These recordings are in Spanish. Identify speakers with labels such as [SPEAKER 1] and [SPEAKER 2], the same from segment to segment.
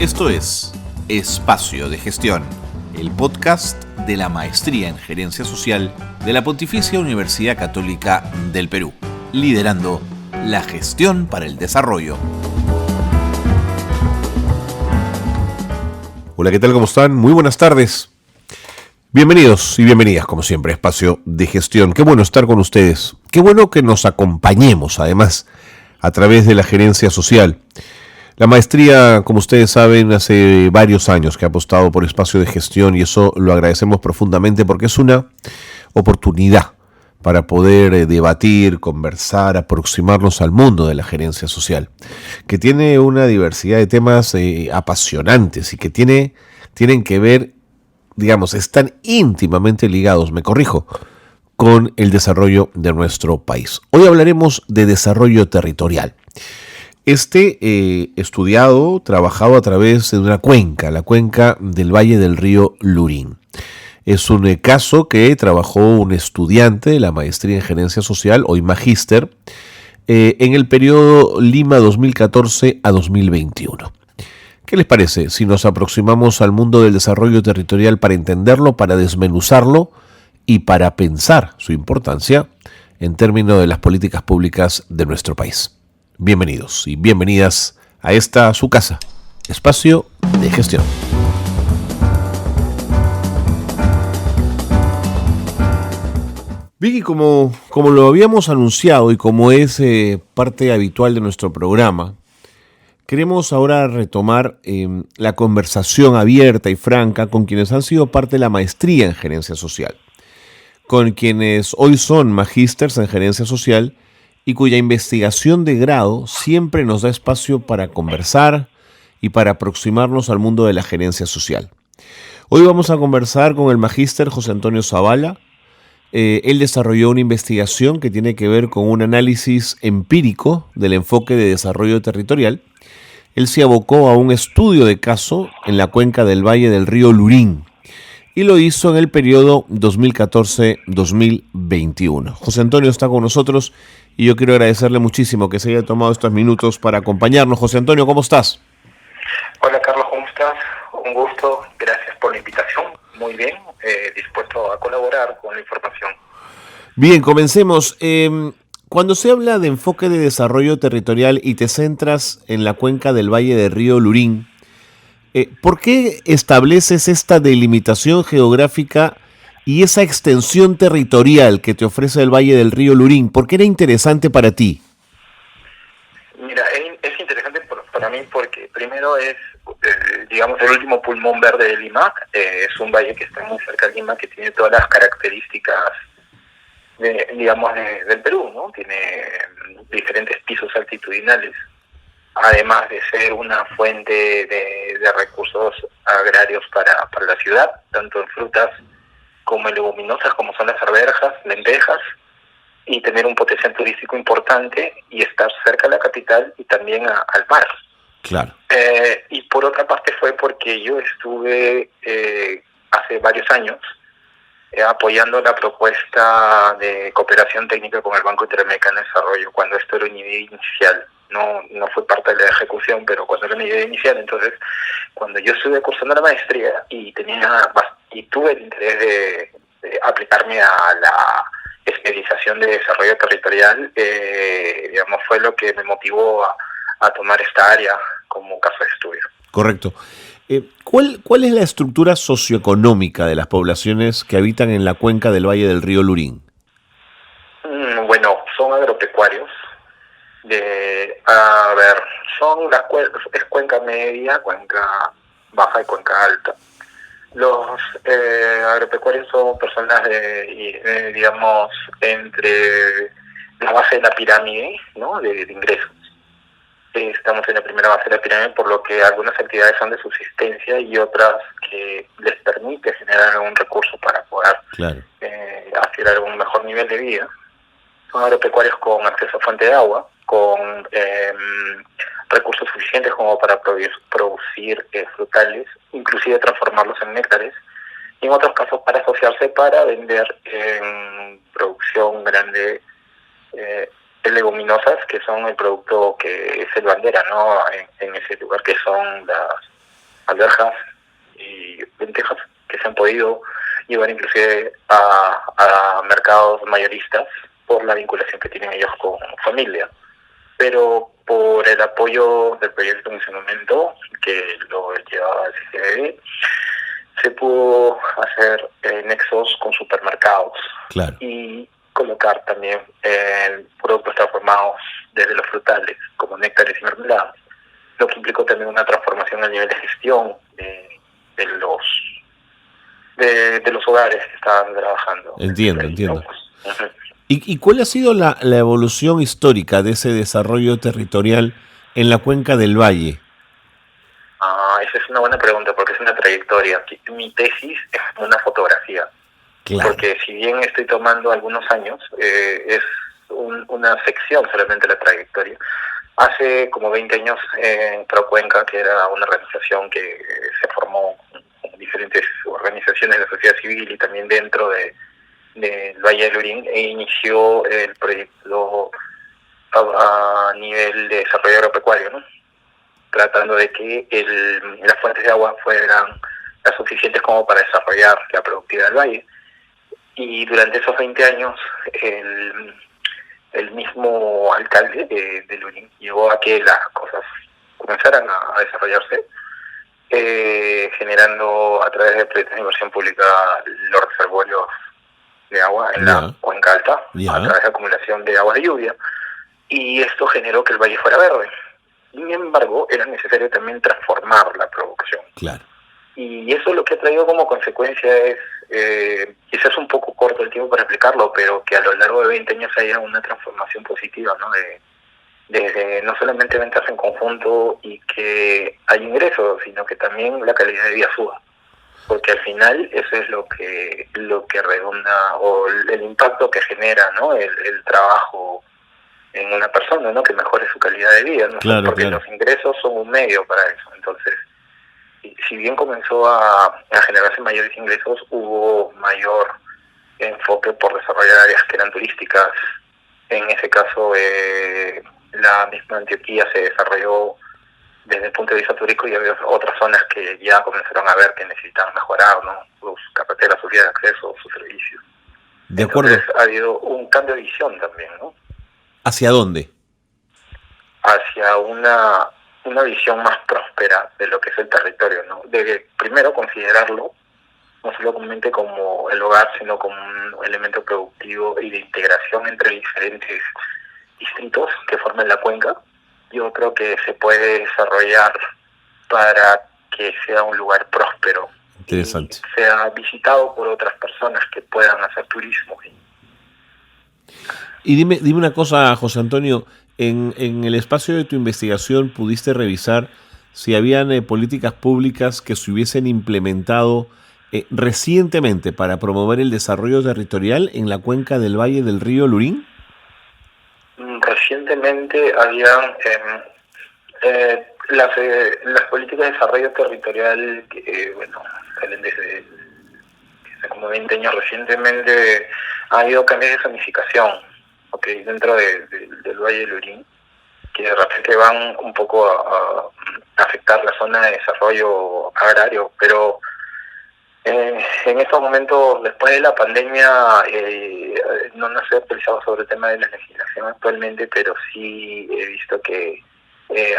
[SPEAKER 1] Esto es Espacio de Gestión, el podcast de la Maestría en Gerencia Social de la Pontificia Universidad Católica del Perú, liderando la gestión para el desarrollo. Hola, ¿qué tal? ¿Cómo están? Muy buenas tardes. Bienvenidos y bienvenidas, como siempre, a Espacio de Gestión. Qué bueno estar con ustedes. Qué bueno que nos acompañemos, además, a través de la gerencia social. La maestría, como ustedes saben, hace varios años que ha apostado por Espacio de Gestión y eso lo agradecemos profundamente porque es una oportunidad para poder debatir, conversar, aproximarnos al mundo de la gerencia social, que tiene una diversidad de temas apasionantes y que tienen que ver, digamos, están íntimamente ligados, me corrijo, con el desarrollo de nuestro país. Hoy hablaremos de desarrollo territorial. Estudiado, trabajado a través de una cuenca, la cuenca del Valle del Río Lurín. Es un caso que trabajó un estudiante de la maestría en gerencia social, hoy magíster, en el periodo Lima 2014 a 2021. ¿Qué les parece si nos aproximamos al mundo del desarrollo territorial para entenderlo, para desmenuzarlo y para pensar su importancia en términos de las políticas públicas de nuestro país? Bienvenidos y bienvenidas a esta su casa, Espacio de Gestión. Vicky, como lo habíamos anunciado y como es parte habitual de nuestro programa, queremos ahora retomar la conversación abierta y franca con quienes han sido parte de la maestría en gerencia social, con quienes hoy son magísters en gerencia social y cuya investigación de grado siempre nos da espacio para conversar y para aproximarnos al mundo de la gerencia social. Hoy vamos a conversar con el magíster José Antonio Zavala. Él desarrolló una investigación que tiene que ver con un análisis empírico del enfoque de desarrollo territorial. Él se abocó a un estudio de caso en la cuenca del Valle del Río Lurín y lo hizo en el periodo 2014-2021. José Antonio está con nosotros y yo quiero agradecerle muchísimo que se haya tomado estos minutos para acompañarnos. José Antonio, ¿cómo estás?
[SPEAKER 2] Hola Carlos, ¿cómo estás? Un gusto, gracias por la invitación. Muy bien, dispuesto a colaborar con la información.
[SPEAKER 1] Bien, comencemos. Cuando se habla de enfoque de desarrollo territorial y te centras en la cuenca del Valle del Río Lurín, ¿por qué estableces esta delimitación geográfica y esa extensión territorial que te ofrece el Valle del Río Lurín? ¿Por qué era interesante para ti?
[SPEAKER 2] Mira, es interesante para mí porque primero es, digamos, el último pulmón verde de Lima. Es un valle que está muy cerca de Lima, que tiene todas las características, del Perú, ¿no? Tiene diferentes pisos altitudinales, además de ser una fuente de recursos agrarios para la ciudad, tanto en frutas como en leguminosas, como son las arvejas, lentejas, y tener un potencial turístico importante y estar cerca de la capital y también al mar.
[SPEAKER 1] Claro.
[SPEAKER 2] Y por otra parte fue porque yo estuve hace varios años apoyando la propuesta de cooperación técnica con el Banco Interamericano de Desarrollo, cuando esto era una idea inicial. No fue parte de la ejecución, pero cuando era una idea inicial. Entonces, cuando yo estuve cursando la maestría y tuve el interés de aplicarme a la especialización de desarrollo territorial, fue lo que me motivó a tomar esta área como caso de estudio.
[SPEAKER 1] Correcto. ¿Cuál es la estructura socioeconómica de las poblaciones que habitan en la cuenca del Valle del Río Lurín?
[SPEAKER 2] Bueno, son agropecuarios. Es cuenca media, cuenca baja y cuenca alta. Los agropecuarios son personas entre la base de la pirámide, ¿no? de ingresos. Estamos en la primera base de la pirámide, por lo que algunas actividades son de subsistencia y otras que les permite generar algún recurso para poder adquirir un mejor nivel de vida. Son agropecuarios con acceso a fuente de agua, con recursos suficientes como para producir frutales, inclusive transformarlos en néctares, y en otros casos para asociarse para vender en producción grande leguminosas, que son el producto que es el bandera, ¿no? En ese lugar, que son alberjas y lentejas que se han podido llevar inclusive a mercados mayoristas por la vinculación que tienen ellos con familia. Pero por el apoyo del proyecto en ese momento, que lo llevaba el CCBB, se pudo hacer nexos con supermercados.
[SPEAKER 1] Claro.
[SPEAKER 2] Y colocar también productos transformados desde los frutales, como néctares y mermeladas, lo que implicó también una transformación a nivel de gestión de los hogares que estaban trabajando.
[SPEAKER 1] Entiendo.
[SPEAKER 2] Uh-huh.
[SPEAKER 1] ¿Y cuál ha sido la evolución histórica de ese desarrollo territorial en la cuenca del Valle?
[SPEAKER 2] Esa es una buena pregunta, porque es una trayectoria. Mi tesis es una fotografía. Claro. Porque si bien estoy tomando algunos años, es una sección solamente de la trayectoria. Hace como 20 años en Procuenca, que era una organización que se formó con diferentes organizaciones de la sociedad civil y también dentro del Valle del Lurín, e inició el proyecto a nivel de desarrollo agropecuario, ¿no? Tratando de que las fuentes de agua fueran las suficientes como para desarrollar la productividad del valle. Y durante esos 20 años, el mismo alcalde de Lurín llevó a que las cosas comenzaran a desarrollarse, generando a través de proyectos de inversión pública los reservorios de agua en la cuenca alta, a través de acumulación de agua de lluvia, y esto generó que el valle fuera verde. Sin embargo, era necesario también transformar la producción.
[SPEAKER 1] Claro.
[SPEAKER 2] Y eso lo que ha traído como consecuencia es, quizás un poco corto el tiempo para explicarlo, pero que a lo largo de 20 años haya una transformación positiva, ¿no? De no solamente ventas en conjunto y que hay ingresos, sino que también la calidad de vida suba. Porque al final eso es lo que redunda, o el impacto que genera, ¿no? El trabajo en una persona, ¿no? Que mejore su calidad de vida, ¿no?
[SPEAKER 1] Claro,
[SPEAKER 2] porque
[SPEAKER 1] claro.
[SPEAKER 2] Los ingresos son un medio para eso. Entonces, si bien comenzó a generarse mayores ingresos, hubo mayor enfoque por desarrollar áreas que eran turísticas. En ese caso, la misma Antioquía se desarrolló desde el punto de vista turístico, y había otras zonas que ya comenzaron a ver que necesitaban mejorar, ¿no? Sus carreteras, sus vías de acceso, sus servicios.
[SPEAKER 1] De acuerdo.
[SPEAKER 2] Entonces, ha habido un cambio de visión también, ¿no?
[SPEAKER 1] ¿Hacia dónde?
[SPEAKER 2] Hacia una visión más próspera de lo que es el territorio, ¿no? De primero considerarlo no solamente como el hogar, sino como un elemento productivo y de integración entre diferentes distritos que forman la cuenca. Yo creo que se puede desarrollar para que sea un lugar próspero.
[SPEAKER 1] Interesante.
[SPEAKER 2] Y sea visitado por otras personas que puedan hacer turismo.
[SPEAKER 1] Y dime una cosa, José Antonio, en el espacio de tu investigación pudiste revisar si habían políticas públicas que se hubiesen implementado recientemente para promover el desarrollo territorial en la cuenca del Valle del Río Lurín.
[SPEAKER 2] Recientemente habían las políticas de desarrollo territorial que, salen desde como 20 años. Recientemente ha habido cambios de zonificación, dentro del Valle del Lurín, que de repente van un poco a afectar la zona de desarrollo agrario, pero en estos momentos, después de la pandemia, no se ha actualizado sobre el tema de la legislación actualmente, pero sí he visto que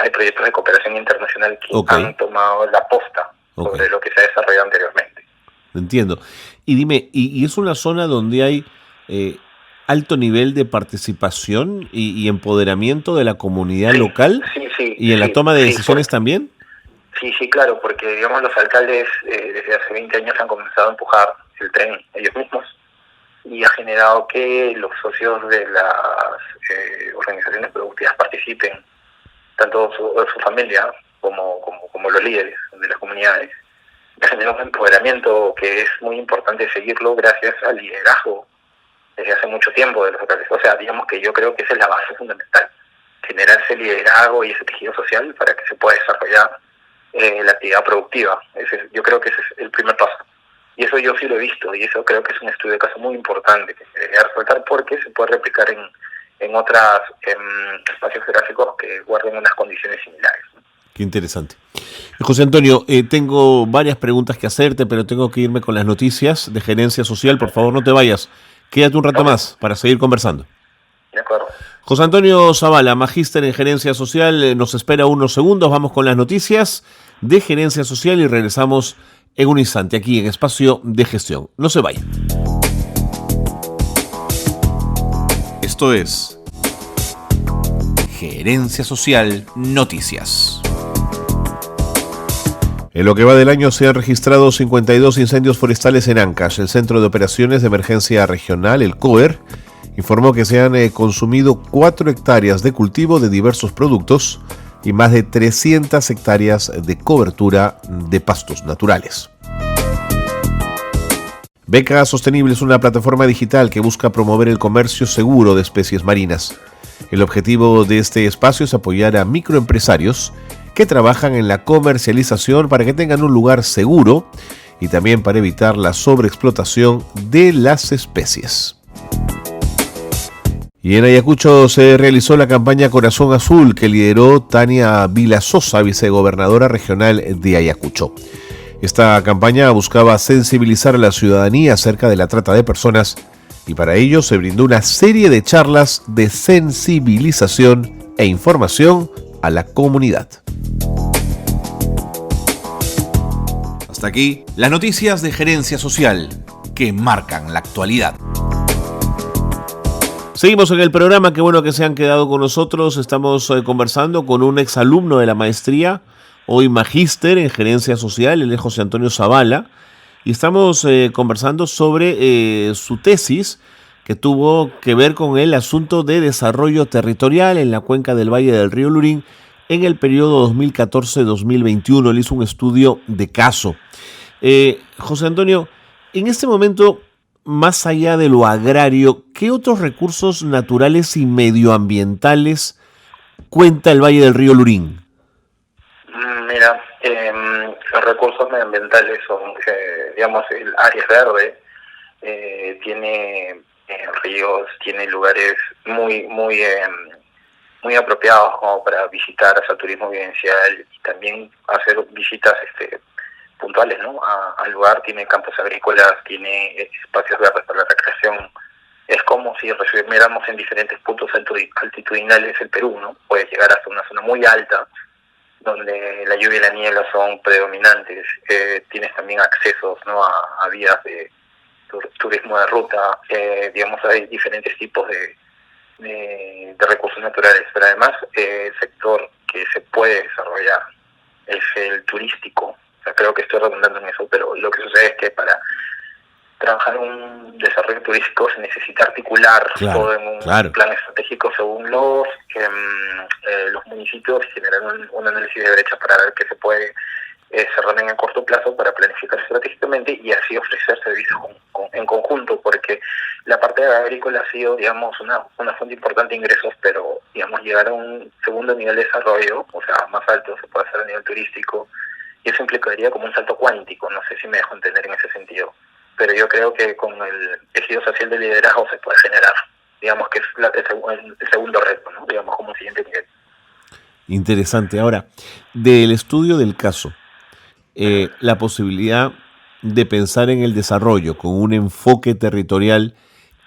[SPEAKER 2] hay proyectos de cooperación internacional que han tomado la posta sobre lo que se ha desarrollado anteriormente.
[SPEAKER 1] Entiendo. Y dime, ¿y es una zona donde hay alto nivel de participación y empoderamiento de la comunidad local?
[SPEAKER 2] Sí.
[SPEAKER 1] ¿Y en la toma de decisiones también?
[SPEAKER 2] Sí, claro, porque digamos los alcaldes desde hace 20 años han comenzado a empujar el tren ellos mismos, y ha generado que los socios de las organizaciones productivas participen, tanto su familia como los líderes de las comunidades. Ha generado un empoderamiento que es muy importante seguirlo gracias al liderazgo desde hace mucho tiempo de los alcaldes. O sea, digamos que yo creo que esa es la base fundamental, generar ese liderazgo y ese tejido social para que se pueda desarrollar la actividad productiva. Yo creo que ese es el primer paso. Y eso yo sí lo he visto, y eso creo que es un estudio de caso muy importante que se debería resaltar, porque se puede replicar en otros espacios geográficos que guarden unas condiciones similares.
[SPEAKER 1] Qué interesante. José Antonio, tengo varias preguntas que hacerte, pero tengo que irme con las noticias de Gerencia Social. Por favor, no te vayas. Quédate un rato más para seguir conversando.
[SPEAKER 2] De acuerdo.
[SPEAKER 1] José Antonio Zavala, magíster en Gerencia Social, nos espera unos segundos. Vamos con las noticias de Gerencia Social y regresamos en un instante aquí en Espacio de Gestión. No se vayan. Esto es Gerencia Social Noticias. En lo que va del año se han registrado 52 incendios forestales en Ancash. El Centro de Operaciones de Emergencia Regional, el COER, informó que se han consumido 4 hectáreas de cultivo de diversos productos y más de 300 hectáreas de cobertura de pastos naturales. Beca Sostenible es una plataforma digital que busca promover el comercio seguro de especies marinas. El objetivo de este espacio es apoyar a microempresarios que trabajan en la comercialización para que tengan un lugar seguro y también para evitar la sobreexplotación de las especies. Y en Ayacucho se realizó la campaña Corazón Azul que lideró Tania Vilasosa, vicegobernadora regional de Ayacucho. Esta campaña buscaba sensibilizar a la ciudadanía acerca de la trata de personas y para ello se brindó una serie de charlas de sensibilización e información a la comunidad. Hasta aquí las noticias de Gerencia Social que marcan la actualidad. Seguimos en el programa, qué bueno que se han quedado con nosotros. Estamos conversando con un exalumno de la maestría, hoy magíster en Gerencia Social, él es José Antonio Zavala, y estamos conversando sobre su tesis que tuvo que ver con el asunto de desarrollo territorial en la cuenca del Valle del Río Lurín en el periodo 2014-2021. Él hizo un estudio de caso. José Antonio, en este momento, más allá de lo agrario, ¿qué otros recursos naturales y medioambientales cuenta el Valle del Río Lurín?
[SPEAKER 2] Mira, los recursos medioambientales son, digamos, el área es verde, tiene ríos, tiene lugares muy apropiados como para visitar, hacer turismo vivencial y también hacer visitas puntuales, ¿no? Al lugar. Tiene campos agrícolas, tiene espacios verdes para la recreación. Es como si resumiéramos en diferentes puntos altitudinales el Perú, ¿no? Puedes llegar hasta una zona muy alta donde la lluvia y la niebla son predominantes. Tienes también accesos, ¿no? a vías de turismo de ruta. Digamos, hay diferentes tipos de recursos naturales, pero además el sector que se puede desarrollar es el turístico. O sea, creo que estoy redundando en eso, pero lo que sucede es que para trabajar un desarrollo turístico se necesita articular todo en un plan estratégico según los municipios, generar un análisis de brechas para ver qué se puede cerrar en el corto plazo para planificar estratégicamente y así ofrecer servicios en conjunto, porque la parte agrícola ha sido, digamos, una fuente importante de ingresos, pero, digamos, llegar a un segundo nivel de desarrollo, o sea, más alto, se puede hacer a nivel turístico, y eso implicaría como un salto cuántico. No sé si me dejo entender en ese sentido, pero yo creo que con el tejido social de liderazgo se puede generar, digamos, que es el segundo reto, ¿no? Digamos, como siguiente nivel.
[SPEAKER 1] Interesante. Ahora, del estudio del caso, la posibilidad de pensar en el desarrollo con un enfoque territorial,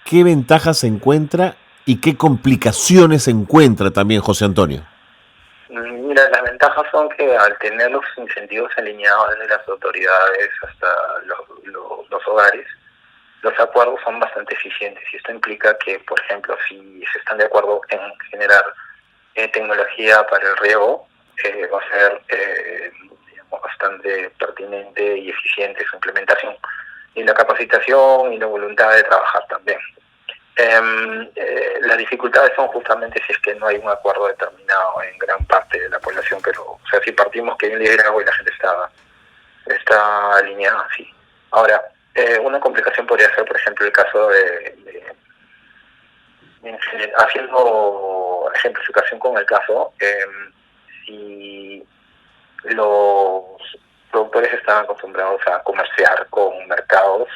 [SPEAKER 1] ¿qué ventajas se encuentra y qué complicaciones se encuentra también, José Antonio?
[SPEAKER 2] Mira, las ventajas son que al tener los incentivos alineados desde las autoridades hasta los hogares, los acuerdos son bastante eficientes, y esto implica que, por ejemplo, si se están de acuerdo en generar tecnología para el riego, va a ser bastante pertinente y eficiente su implementación, y la capacitación y la voluntad de trabajar también. Las dificultades son justamente si es que no hay un acuerdo determinado en gran parte de la población, pero, o sea, si partimos que hay un liderazgo y la gente está alineada, sí. Ahora, una complicación podría ser, por ejemplo, el caso haciendo ejemplificación con el caso, si los productores están acostumbrados a comerciar con mercados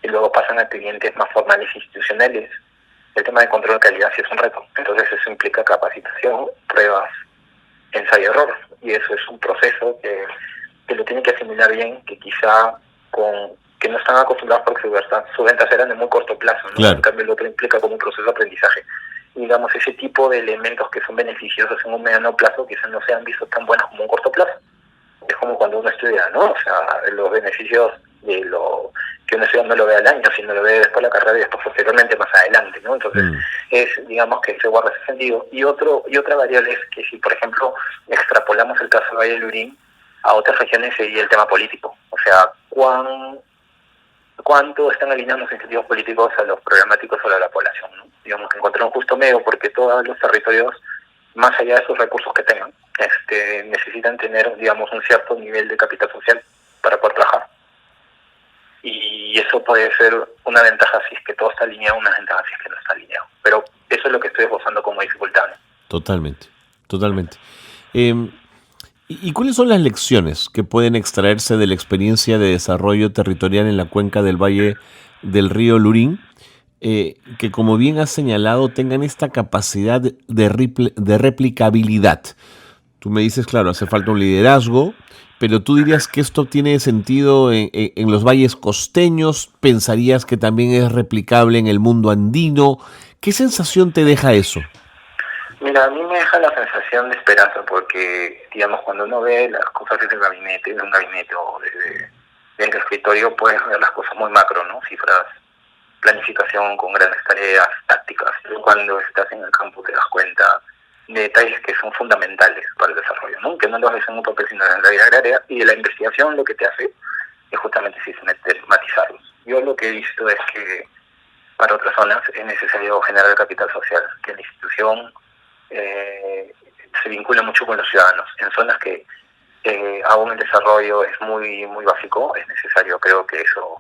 [SPEAKER 2] y luego pasan a clientes más formales e institucionales, el tema de control de calidad sí es un reto. Entonces eso implica capacitación, pruebas, ensayo-error. y eso es un proceso que lo tienen que asimilar bien, que quizá que no están acostumbrados porque sus ventas eran de muy corto plazo, ¿no?
[SPEAKER 1] Claro.
[SPEAKER 2] En cambio el otro implica como un proceso de aprendizaje. Y, digamos, ese tipo de elementos que son beneficiosos en un mediano plazo quizás no sean vistos tan buenos como un corto plazo. Es como cuando uno estudia, ¿no? O sea, los beneficios de lo que uno estudia no lo ve al año, sino lo ve después de la carrera y después posteriormente más adelante, ¿no? Entonces, digamos que se guarda ese sentido. Y otra variable es que si, por ejemplo, extrapolamos el caso de Valle del Lurín a otras regiones, sería el tema político. O sea, cuánto están alineados los incentivos políticos a los programáticos sobre la población, ¿no? Digamos que encontrar un justo medio, porque todos los territorios, más allá de esos recursos que tengan, necesitan tener, digamos, un cierto nivel de capital social para poder trabajar. Y eso puede ser una ventaja si es que todo está alineado, una ventaja si es que no está alineado. Pero eso es lo que estoy esbozando como dificultad, ¿no?
[SPEAKER 1] Totalmente. ¿Y cuáles son las lecciones que pueden extraerse de la experiencia de desarrollo territorial en la cuenca del Valle del Río Lurín, que, como bien has señalado, tengan esta capacidad de replicabilidad? Tú me dices, claro, hace falta un liderazgo, pero tú dirías que esto tiene sentido en los valles costeños. ¿Pensarías que también es replicable en el mundo andino? ¿Qué sensación te deja eso?
[SPEAKER 2] Mira, a mí me deja la sensación de esperanza porque, digamos, cuando uno ve las cosas desde el gabinete, de un gabinete o desde el escritorio, puedes ver las cosas muy macro, ¿no? Cifras, planificación con grandes tareas, tácticas. Pero cuando estás en el campo te das cuenta de detalles que son fundamentales para el desarrollo, ¿no? Que no los ves en un papel, sino en la vida agraria, y de la investigación lo que te hace es justamente sistematizarlos. Yo lo que he visto es que para otras zonas es necesario generar capital social, que la institución se vincula mucho con los ciudadanos. En zonas que aún el desarrollo es muy básico, es necesario, creo que eso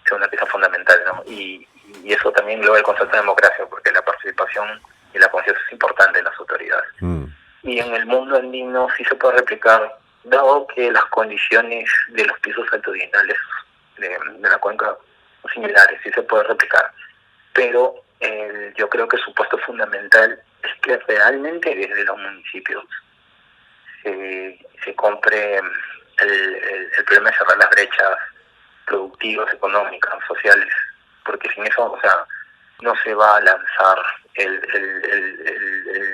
[SPEAKER 2] sea una pieza fundamental, ¿no? Y eso también lo ve el concepto de democracia, porque la participación y la conciencia es importante en las autoridades. Y en el mundo andino sí se puede replicar, dado que las condiciones de los pisos altitudinales de la cuenca son similares, sí se puede replicar. Pero yo creo que su puesto fundamental es que realmente desde los municipios se compre el problema de cerrar las brechas productivas, económicas, sociales, porque sin eso, o sea, no se va a lanzar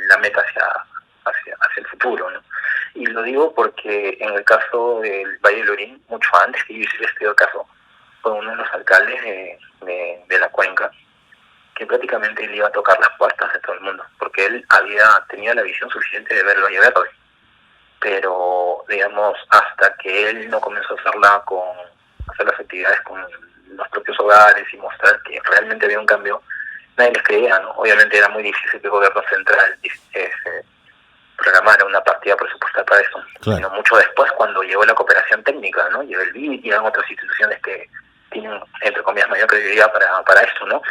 [SPEAKER 2] la meta hacia el futuro, ¿no? Y lo digo porque en el caso del Valle del Lurín, mucho antes que yo hiciera este caso, fue uno de los alcaldes de la cuenca que prácticamente le iba a tocar las puertas de todo el mundo, porque él tenía la visión suficiente de ver el Valle Verde, pero, digamos, hasta que él no comenzó a hacer las actividades con los propios hogares y mostrar que realmente había un cambio, nadie les creía, ¿no? Obviamente era muy difícil que el gobierno central programara una partida presupuestal para eso, claro. Sino mucho después, cuando llegó la cooperación técnica, ¿no? Llegó el BID y eran otras instituciones que tienen, entre comillas, mayor credibilidad para esto, ¿no?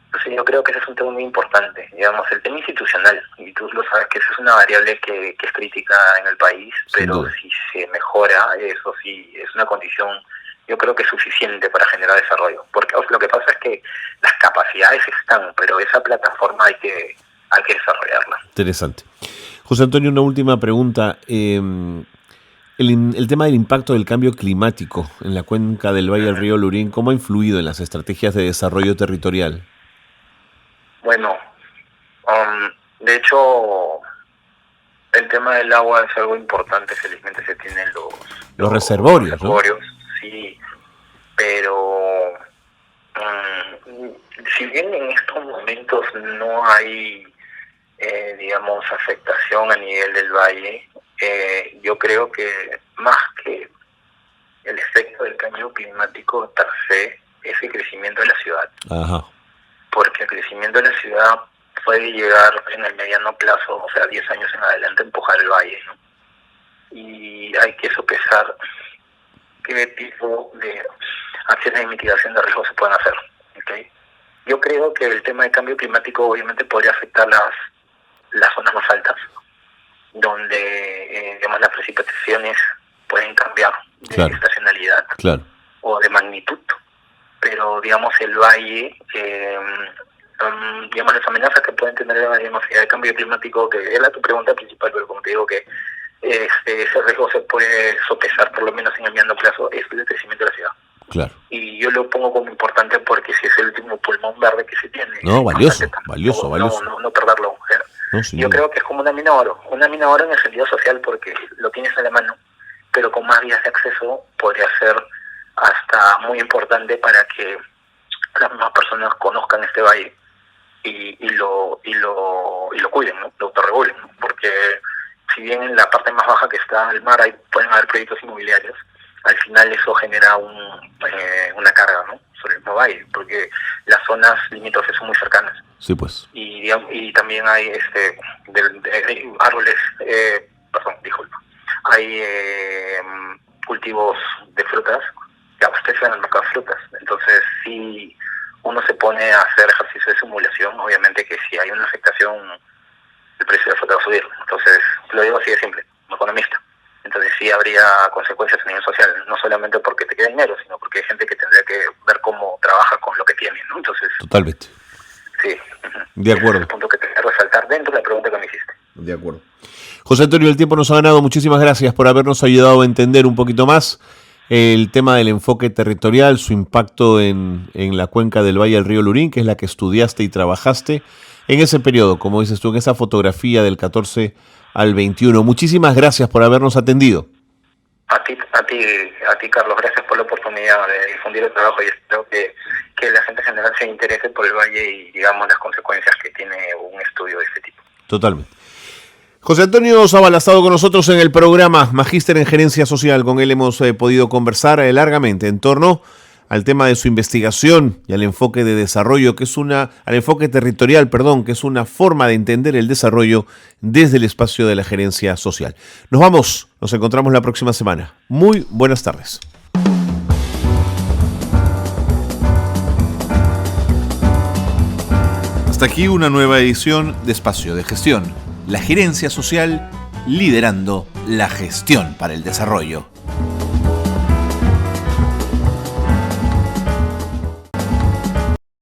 [SPEAKER 2] Entonces yo creo que ese es un tema muy importante, digamos, el tema institucional, y tú lo sabes que esa es una variable que es crítica en el país, pero si se mejora, eso sí es una condición, yo creo que es suficiente para generar desarrollo, porque lo que pasa es que las capacidades están, pero esa plataforma hay que desarrollarla.
[SPEAKER 1] Interesante. José Antonio, una última pregunta. El tema del impacto del cambio climático en la cuenca del Valle del Río Lurín, ¿cómo ha influido en las estrategias de desarrollo territorial?
[SPEAKER 2] Bueno, de hecho, el tema del agua es algo importante. Felizmente se tienen
[SPEAKER 1] los reservorios, ¿no?
[SPEAKER 2] Sí, pero si bien en estos momentos no hay, digamos, afectación a nivel del valle, yo creo que más que el efecto del cambio climático per se es el crecimiento de la ciudad. Ajá. Porque el crecimiento de la ciudad puede llegar en el mediano plazo, o sea, 10 años en adelante, a empujar el valle, ¿no? Y hay que sopesar qué tipo de acciones de mitigación de riesgos se pueden hacer, ¿okay? Yo creo que el tema del cambio climático obviamente podría afectar las zonas más altas, donde digamos, las precipitaciones pueden cambiar de estacionalidad o de magnitud, pero digamos el valle, digamos las amenazas que pueden tener la de cambio climático, que era tu pregunta principal, pero como te digo que ese riesgo se puede sopesar, por lo menos en el mediano plazo, es el crecimiento de la ciudad.
[SPEAKER 1] Claro.
[SPEAKER 2] Y yo lo pongo como importante porque si es el último pulmón verde que se tiene.
[SPEAKER 1] No, valioso.
[SPEAKER 2] No perderlo.
[SPEAKER 1] No,
[SPEAKER 2] yo creo que es como una mina de oro en el sentido social porque lo tienes en la mano, pero con más vías de acceso podría ser hasta muy importante para que las mismas personas conozcan este valle y lo cuiden, ¿no? Lo autorregulen, ¿no? Porque si bien en la parte más baja que está el mar pueden haber proyectos inmobiliarios, al final eso genera una carga, ¿no? Sobre el mismo valle, porque las zonas limítrofes son muy cercanas.
[SPEAKER 1] Sí, pues.
[SPEAKER 2] Y también hay árboles, hay cultivos de frutas que abastecen al mercado de frutas. Entonces, si uno se pone a hacer ejercicio de simulación, obviamente que si hay una afectación, el precio de la fruta va a subir. Entonces, lo digo así de simple, como economista. Entonces sí habría consecuencias a nivel social, no solamente porque te queda dinero, sino porque hay gente que tendría que ver cómo trabaja con lo que tiene, ¿no? Entonces,
[SPEAKER 1] totalmente.
[SPEAKER 2] Sí.
[SPEAKER 1] De acuerdo.
[SPEAKER 2] Es el punto que te quiero resaltar dentro de la pregunta que me hiciste.
[SPEAKER 1] De acuerdo. José Antonio, el tiempo nos ha ganado. Muchísimas gracias por habernos ayudado a entender un poquito más el tema del enfoque territorial, su impacto en la cuenca del Valle del Río Lurín, que es la que estudiaste y trabajaste en ese periodo, como dices tú, en esa fotografía del 14 al 21. Muchísimas gracias por habernos atendido.
[SPEAKER 2] A ti, Carlos, gracias por la oportunidad de difundir el trabajo y espero que la gente en general se interese por el valle y, digamos, las consecuencias que tiene un estudio de este tipo.
[SPEAKER 1] Totalmente. José Antonio Zavala ha estado con nosotros en el programa Magíster en Gerencia Social. Con él hemos podido conversar largamente en torno al tema de su investigación y al enfoque de desarrollo, al enfoque territorial, que es una forma de entender el desarrollo desde el espacio de la gerencia social. Nos vamos, nos encontramos la próxima semana. Muy buenas tardes. Hasta aquí una nueva edición de Espacio de Gestión. La gerencia social liderando la gestión para el desarrollo.